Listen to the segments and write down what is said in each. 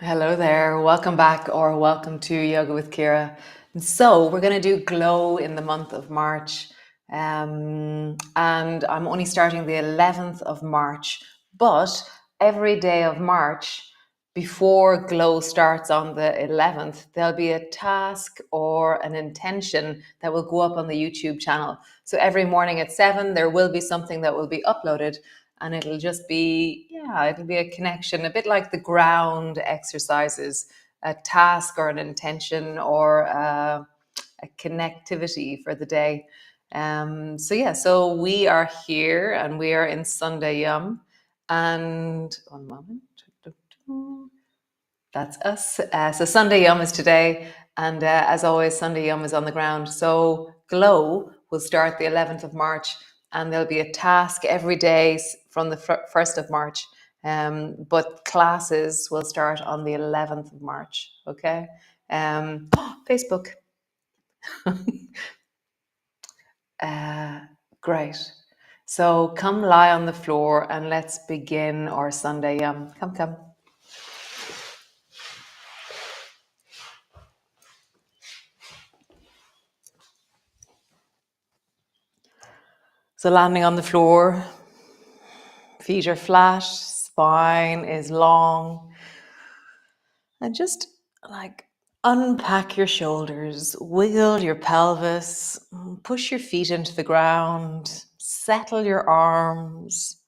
Hello there, welcome back or welcome to Yoga with Ciara. And so we're going to do glow in the month of March. And I'm only starting the 11th of March, but every day of March before glow starts on the 11th, there'll be a task or an intention that will go up on the YouTube channel. So every morning at 7, there will be something that will be uploaded. And it'll just be, it'll be a connection, a bit like the ground exercises, a task or an intention or a connectivity for the day. So we are here and we are in Sunday Yum. And one moment. That's us. So Sunday Yum is today. And as always, Sunday Yum is on the ground. So Glow will start the 11th of March. And there'll be a task every day from the 1st of March. But classes will start on the 11th of March. Okay. Facebook. Great. So come lie on the floor and let's begin our Sunday Yum. Come. So landing on the floor, feet are flat, spine is long. And just unpack your shoulders, wiggle your pelvis, push your feet into the ground, settle your arms,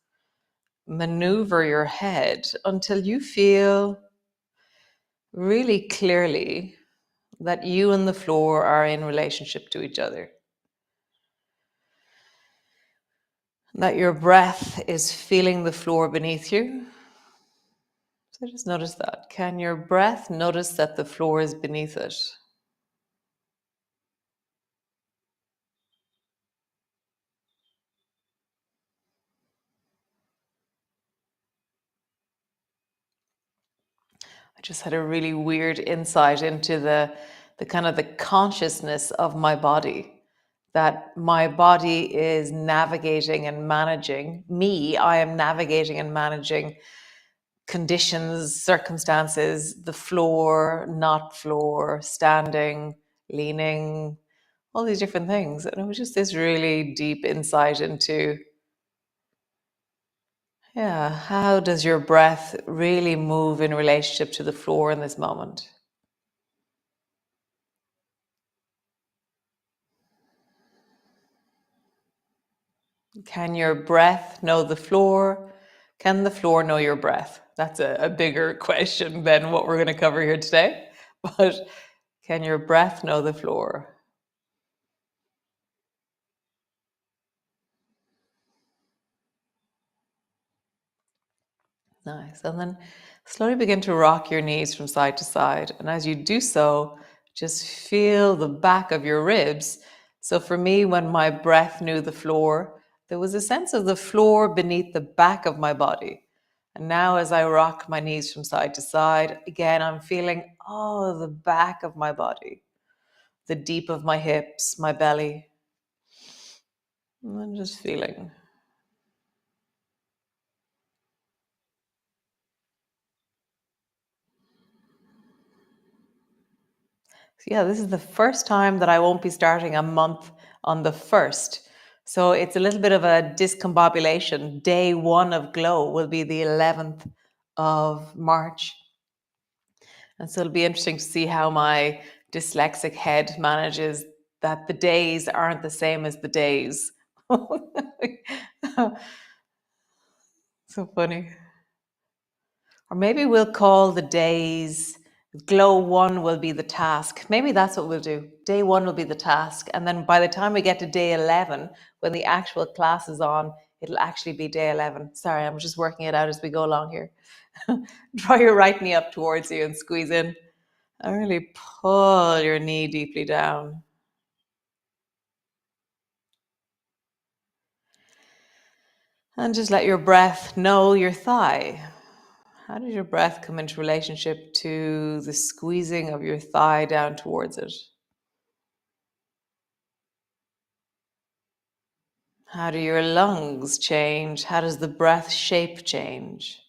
maneuver your head until you feel really clearly that you and the floor are in relationship to each other. That your breath is feeling the floor beneath you. So just notice that. Can your breath notice that the floor is beneath it? I just had a really weird insight into the kind of the consciousness of my body. That my body is navigating and managing me. I am navigating and managing conditions, circumstances, the floor, not floor, standing, leaning, all these different things. And it was just this really deep insight into, how does your breath really move in relationship to the floor in this moment? Can your breath know the floor? Can the floor know your breath? That's a bigger question than what we're going to cover here today. But can your breath know the floor? Nice. And then slowly begin to rock your knees from side to side. And as you do so, just feel the back of your ribs. So for me, when my breath knew the floor, there was a sense of the floor beneath the back of my body. And now as I rock my knees from side to side, again, I'm feeling, the back of my body, the deep of my hips, my belly. And I'm just feeling. So this is the first time that I won't be starting a month on the 1st. So it's a little bit of a discombobulation. Day 1 of Glow will be the 11th of March. And so it'll be interesting to see how my dyslexic head manages that the days aren't the same as the days. So funny. Or maybe we'll call the days, Glow 1 will be the task. Maybe that's what we'll do. Day 1 will be the task. And then by the time we get to day 11, when the actual class is on, it'll actually be day 11. Sorry, I'm just working it out as we go along here. Draw your right knee up towards you and squeeze in. And really pull your knee deeply down. And just let your breath know your thigh. How does your breath come into relationship to the squeezing of your thigh down towards it? How do your lungs change? How does the breath shape change?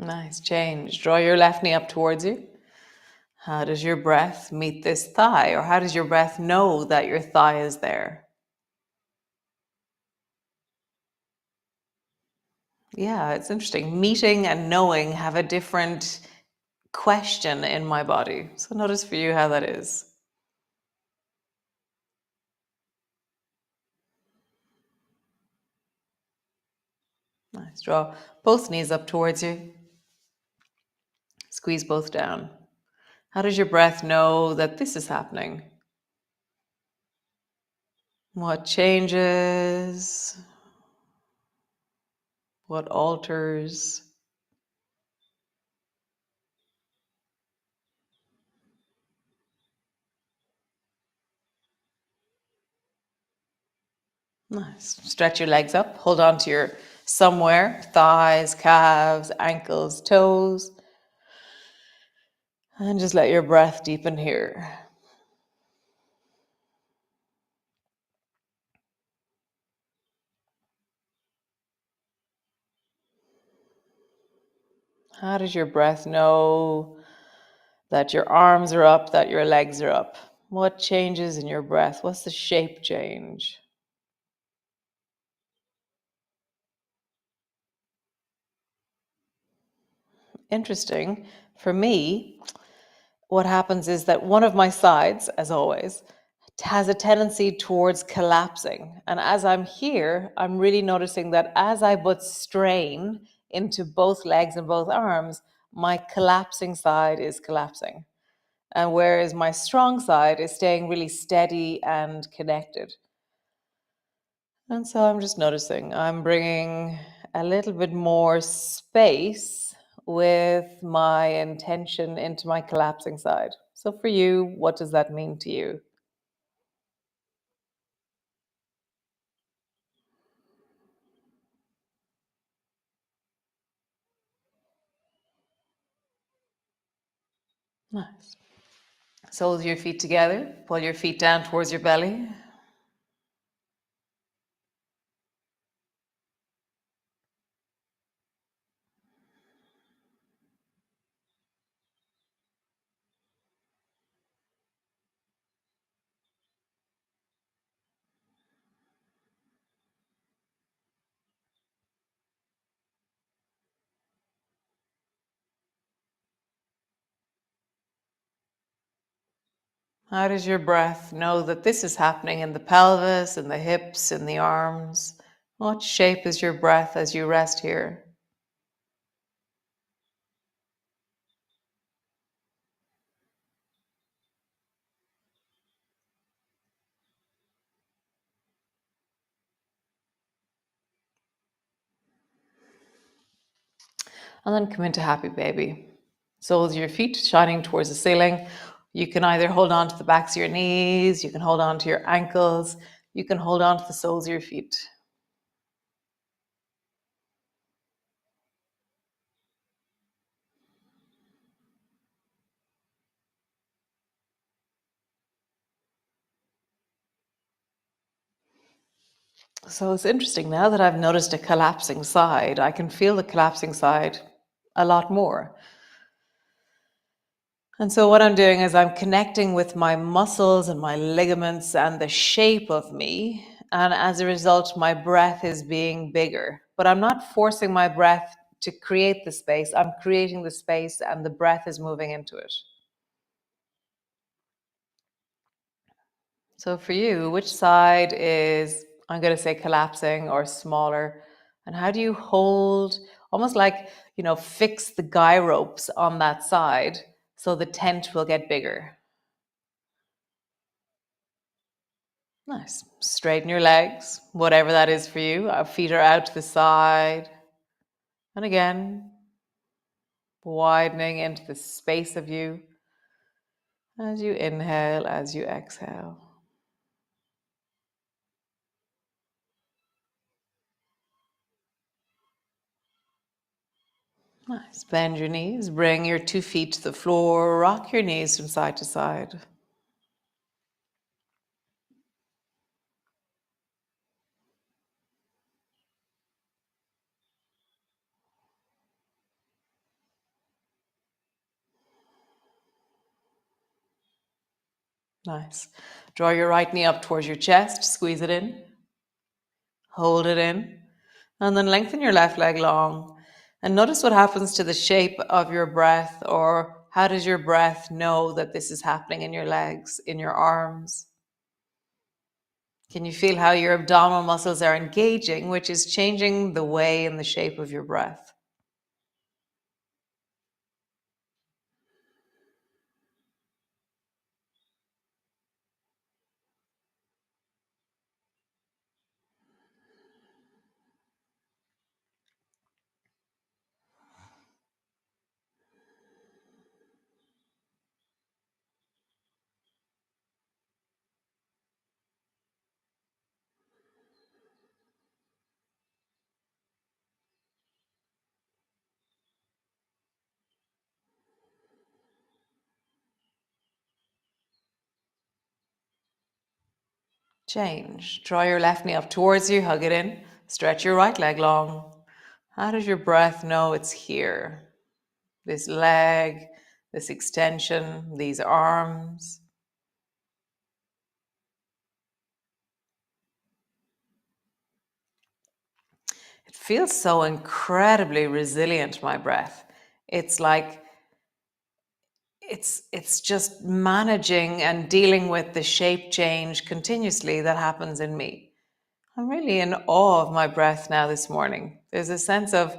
Nice change. Draw your left knee up towards you. How does your breath meet this thigh? Or how does your breath know that your thigh is there? Yeah, it's interesting. Meeting and knowing have a different question in my body. So notice for you how that is. Nice. Draw both knees up towards you. Squeeze both down. How does your breath know that this is happening? What changes? What alters? Nice. Stretch your legs up. Hold on to your somewhere, thighs, calves, ankles, toes. And just let your breath deepen here. How does your breath know that your arms are up, that your legs are up? What changes in your breath? What's the shape change? Interesting. For me, what happens is that one of my sides, as always, has a tendency towards collapsing. And as I'm here, I'm really noticing that as I put strain into both legs and both arms, my collapsing side is collapsing. And whereas my strong side is staying really steady and connected. And so I'm just noticing I'm bringing a little bit more space with my intention into my collapsing side. So for you, what does that mean to you? Nice. Soles of your feet together. Pull your feet down towards your belly. How does your breath know that this is happening in the pelvis, in the hips, in the arms? What shape is your breath as you rest here? And then come into happy baby. Soles of your feet shining towards the ceiling. You can either hold on to the backs of your knees, you can hold on to your ankles, you can hold on to the soles of your feet. So it's interesting now that I've noticed a collapsing side, I can feel the collapsing side a lot more. And so what I'm doing is I'm connecting with my muscles and my ligaments and the shape of me. And as a result, my breath is being bigger. But I'm not forcing my breath to create the space. I'm creating the space and the breath is moving into it. So for you, which side is, I'm going to say, collapsing or smaller? And how do you hold, almost like, fix the guy ropes on that side so the tent will get bigger? Nice. Straighten your legs, whatever that is for you. Our feet are out to the side. And again, widening into the space of you as you inhale, as you exhale. Nice. Bend your knees, bring your 2 feet to the floor, rock your knees from side to side. Nice. Draw your right knee up towards your chest, squeeze it in, hold it in, and then lengthen your left leg long. And notice what happens to the shape of your breath, or how does your breath know that this is happening in your legs, in your arms? Can you feel how your abdominal muscles are engaging, which is changing the way and the shape of your breath? Change. Draw your left knee up towards you, hug it in, stretch your right leg long. How does your breath know it's here? This leg, this extension, these arms. It feels so incredibly resilient, my breath. It's like it's just managing and dealing with the shape change continuously that happens in me. I'm really in awe of my breath now this morning. There's a sense of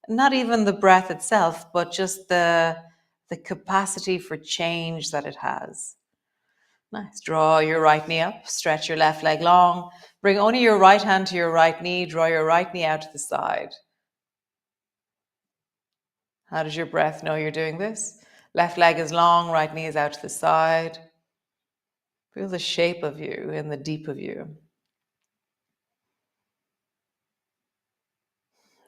not even the breath itself, but just the capacity for change that it has. Nice. Draw your right knee up, stretch your left leg long. Bring only your right hand to your right knee. Draw your right knee out to the side. How does your breath know you're doing this? Left leg is long, right knee is out to the side. Feel the shape of you in the deep of you.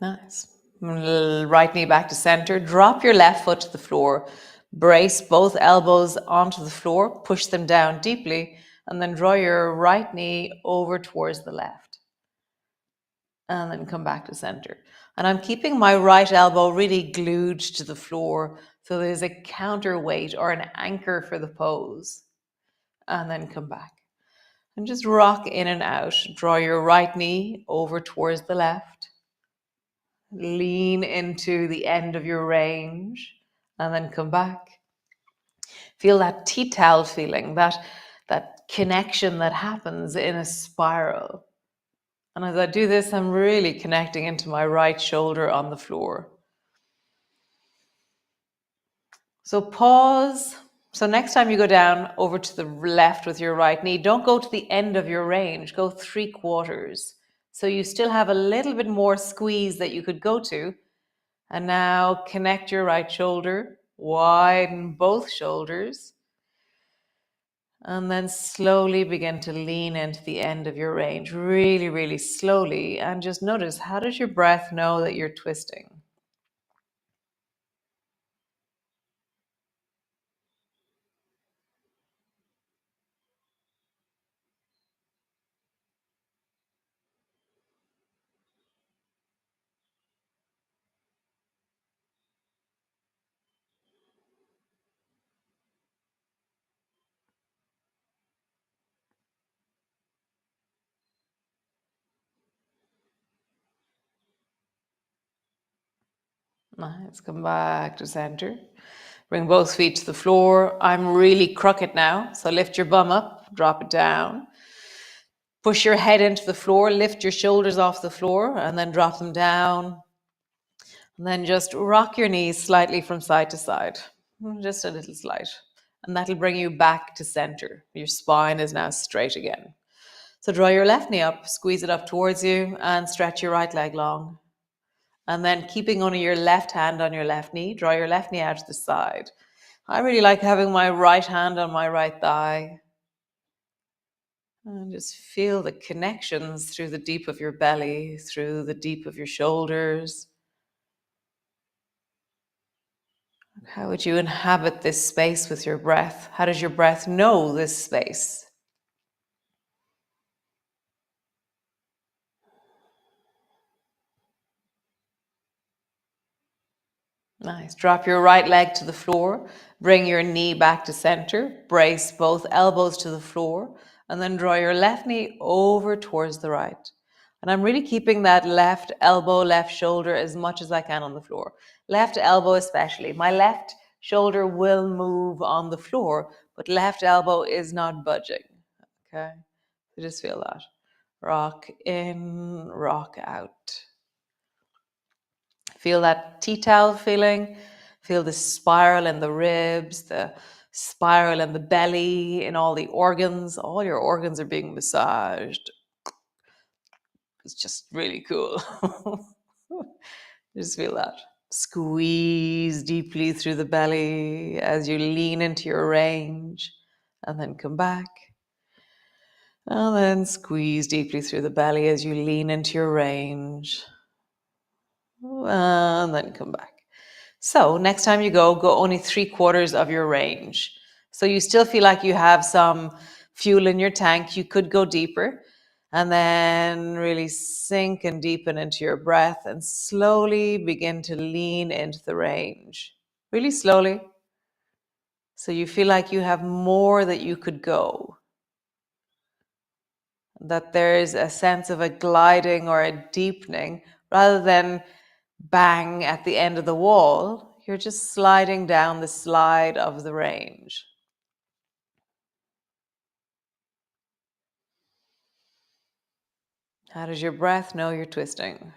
Nice. Right knee back to center. Drop your left foot to the floor. Brace both elbows onto the floor. Push them down deeply. And then draw your right knee over towards the left. And then come back to center. And I'm keeping my right elbow really glued to the floor. So there's a counterweight or an anchor for the pose. And then come back. And just rock in and out. Draw your right knee over towards the left. Lean into the end of your range and then come back. Feel that tea towel feeling, that connection that happens in a spiral. And as I do this, I'm really connecting into my right shoulder on the floor. So pause. So next time you go down over to the left with your right knee, don't go to the end of your range, go 3/4. So you still have a little bit more squeeze that you could go to. And now connect your right shoulder, widen both shoulders, and then slowly begin to lean into the end of your range, really, really slowly. And just notice, how does your breath know that you're twisting? Nice, come back to center. Bring both feet to the floor. I'm really crooked now, so lift your bum up, drop it down. Push your head into the floor, lift your shoulders off the floor, and then drop them down. And then just rock your knees slightly from side to side, just a little slight. And that'll bring you back to center. Your spine is now straight again. So draw your left knee up, squeeze it up towards you, and stretch your right leg long. And then keeping only your left hand on your left knee, draw your left knee out to the side. I really like having my right hand on my right thigh. And just feel the connections through the deep of your belly, through the deep of your shoulders. How would you inhabit this space with your breath? How does your breath know this space? Nice. Drop your right leg to the floor. Bring your knee back to center, brace both elbows to the floor, and then draw your left knee over towards the right. And I'm really keeping that left elbow, left shoulder as much as I can on the floor. Left elbow especially. My left shoulder will move on the floor, but left elbow is not budging. Okay? So just feel that. Rock in, rock out. Feel that tea towel feeling. Feel the spiral in the ribs, the spiral in the belly, in all the organs. All your organs are being massaged. It's just really cool. Just feel that. Squeeze deeply through the belly as you lean into your range, and then come back. And then squeeze deeply through the belly as you lean into your range, and then come back. So next time you go only 3/4 of your range. So you still feel like you have some fuel in your tank. You could go deeper and then really sink and deepen into your breath and slowly begin to lean into the range. Really slowly. So you feel like you have more that you could go. That there's a sense of a gliding or a deepening rather than bang at the end of the wall. You're just sliding down the slide of the range. How does your breath know you're twisting?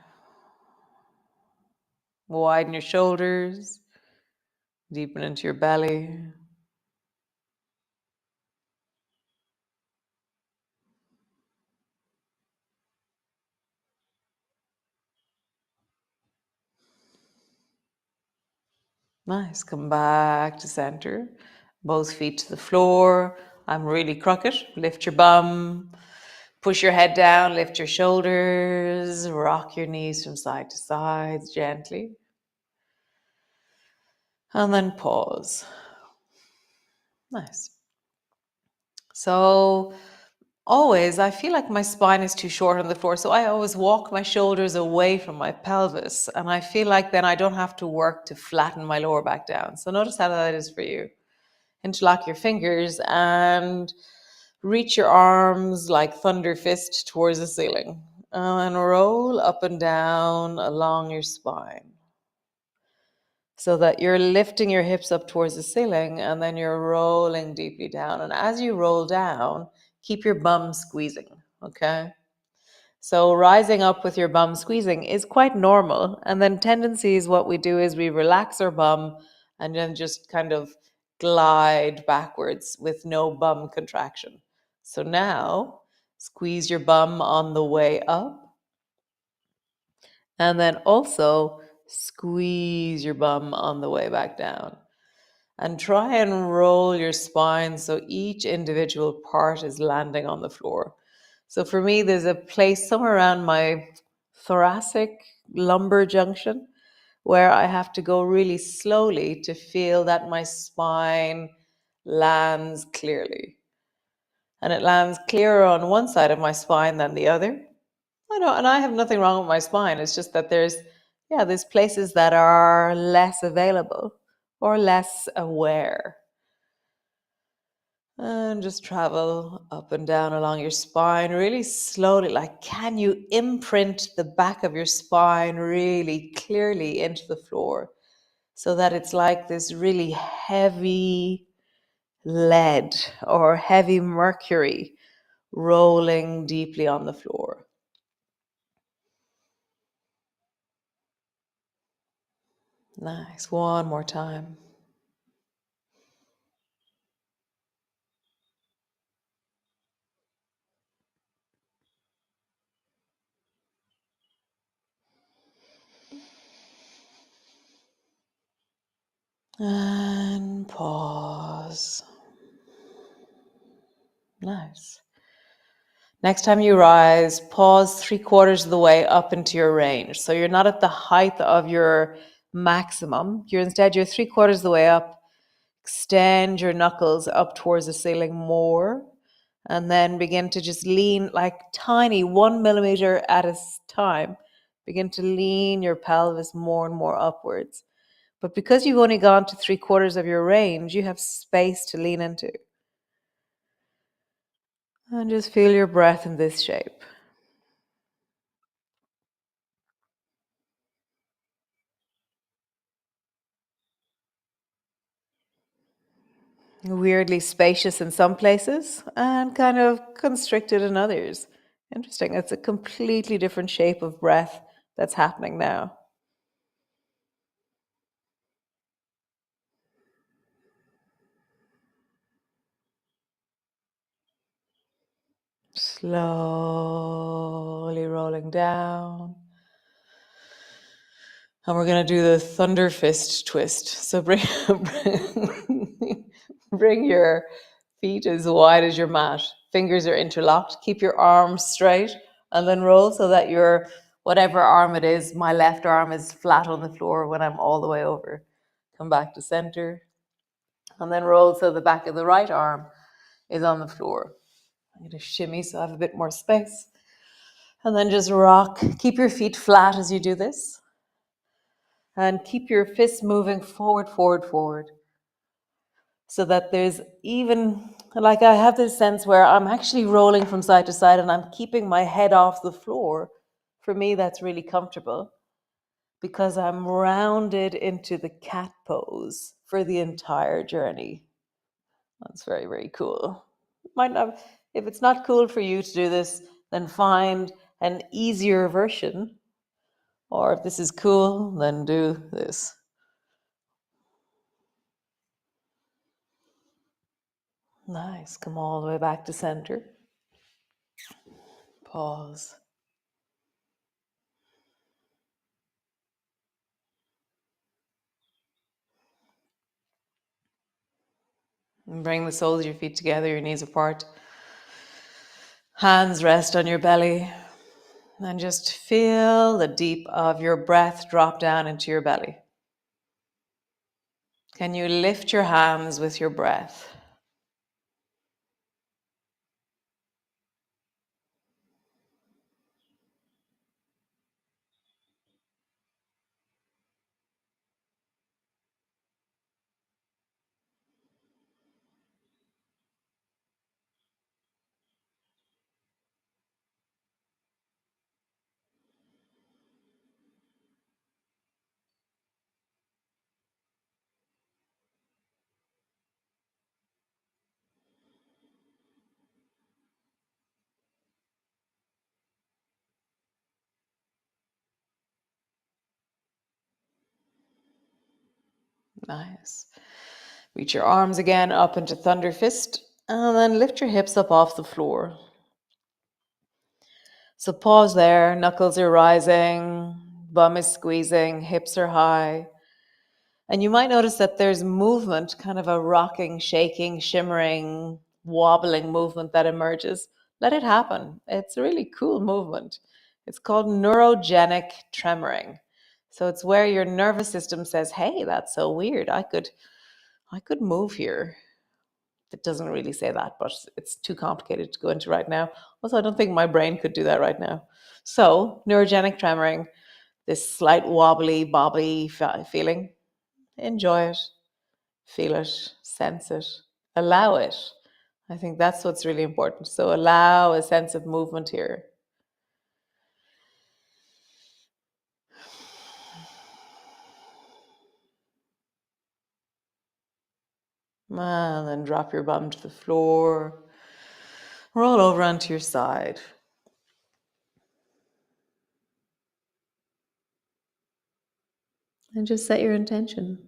Widen your shoulders, deepen into your belly. Nice. Come back to center. Both feet to the floor. I'm really crooked. Lift your bum. Push your head down. Lift your shoulders. Rock your knees from side to side gently. And then pause. Nice. So always, I feel like my spine is too short on the floor. So I always walk my shoulders away from my pelvis. And I feel like then I don't have to work to flatten my lower back down. So notice how that is for you. Interlock your fingers and reach your arms like thunder fist towards the ceiling. And roll up and down along your spine. So that you're lifting your hips up towards the ceiling and then you're rolling deeply down. And as you roll down, keep your bum squeezing, okay? So rising up with your bum squeezing is quite normal. And then tendencies, what we do is we relax our bum and then just kind of glide backwards with no bum contraction. So now squeeze your bum on the way up. And then also squeeze your bum on the way back down. And try and roll your spine so each individual part is landing on the floor. So for me, there's a place somewhere around my thoracic lumbar junction where I have to go really slowly to feel that my spine lands clearly. And it lands clearer on one side of my spine than the other. I know, and I have nothing wrong with my spine. It's just that there's places that are less available or less aware. And just travel up and down along your spine really slowly. Like, can you imprint the back of your spine really clearly into the floor so that it's like this really heavy lead or heavy mercury rolling deeply on the floor? Nice. One more time. And pause. Nice. Next time you rise, pause 3/4 of the way up into your range. So you're not at the height of your maximum. You're 3/4 of the way up. Extend your knuckles up towards the ceiling more. And then begin to just lean like tiny, 1 millimeter at a time. Begin to lean your pelvis more and more upwards. But because you've only gone to 3/4 of your range, you have space to lean into. And just feel your breath in this shape. Weirdly spacious in some places and kind of constricted in others. Interesting. It's a completely different shape of breath that's happening now. Slowly rolling down. And we're going to do the thunder fist twist. So bring your feet as wide as your mat. Fingers are interlocked. Keep your arms straight and then roll so that your whatever arm it is, my left arm is flat on the floor when I'm all the way over. Come back to center and then roll so the back of the right arm is on the floor. I'm going to shimmy so I have a bit more space. And then just rock. Keep your feet flat as you do this. And keep your fists moving forward, forward, forward. So that there's even, like I have this sense where I'm actually rolling from side to side and I'm keeping my head off the floor. For me, that's really comfortable because I'm rounded into the cat pose for the entire journey. That's very, very cool. Might not, if it's not cool for you to do this, then find an easier version. Or if this is cool, then do this. Nice. Come all the way back to center. Pause. And bring the soles of your feet together, your knees apart. Hands rest on your belly. And just feel the deep of your breath drop down into your belly. Can you lift your hands with your breath? Nice. Reach your arms again up into thunder fist and then lift your hips up off the floor. So pause there, knuckles are rising, bum is squeezing, hips are high. And you might notice that there's movement, kind of a rocking, shaking, shimmering, wobbling movement that emerges. Let it happen. It's a really cool movement. It's called neurogenic tremoring. So it's where your nervous system says, "Hey, that's so weird. I could move here." It doesn't really say that, but it's too complicated to go into right now. Also, I don't think my brain could do that right now. So, neurogenic tremoring, this slight wobbly, bobbly feeling, enjoy it, feel it, sense it, allow it. I think that's what's really important. So, allow a sense of movement here. And then drop your bum to the floor. Roll over onto your side. And just set your intention.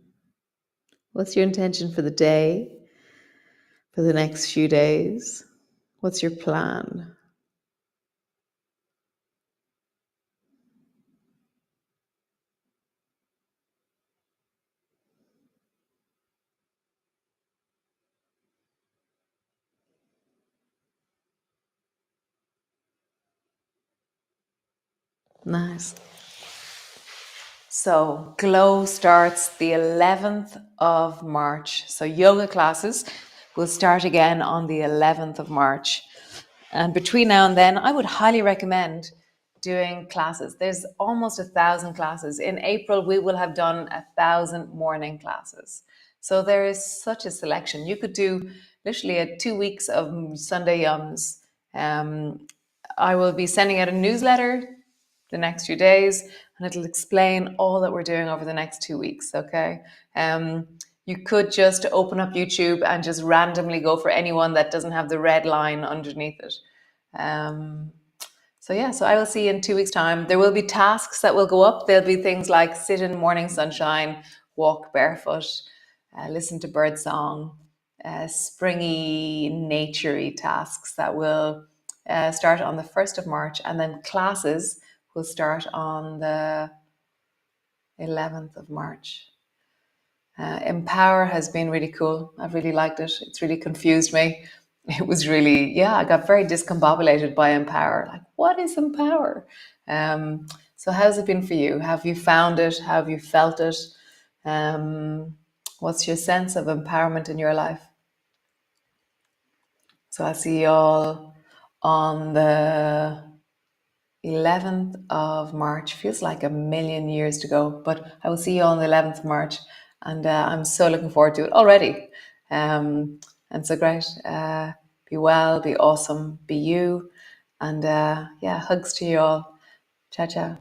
What's your intention for the day? For the next few days? What's your plan? Nice. So, Glow starts the 11th of March. So, yoga classes will start again on the 11th of March. And between now and then, I would highly recommend doing classes. There's almost 1,000 classes. In April, we will have done 1,000 morning classes. So there is such a selection. You could do literally 2 weeks of Sunday Yums. I will be sending out a newsletter the next few days, and it'll explain all that we're doing over the next 2 weeks. Okay. You could just open up YouTube and just randomly go for anyone that doesn't have the red line underneath it. So I will see you in 2 weeks' time. There will be tasks that will go up. There'll be things like sit in morning sunshine, walk barefoot, listen to birdsong, springy, naturey tasks that will start on the 1st of March, and then classes will start on the 11th of March. Empower has been really cool. I've really liked it. It's really confused me. It was really, I got very discombobulated by Empower. Like, what is Empower? So how's it been for you? Have you found it? Have you felt it? What's your sense of empowerment in your life? So I'll see you all on the 11th of March. Feels like a million years to go, but I will see you on the 11th of March, and I'm so looking forward to it already. And so great. Be well, be awesome, be you, and hugs to you all. Ciao, ciao.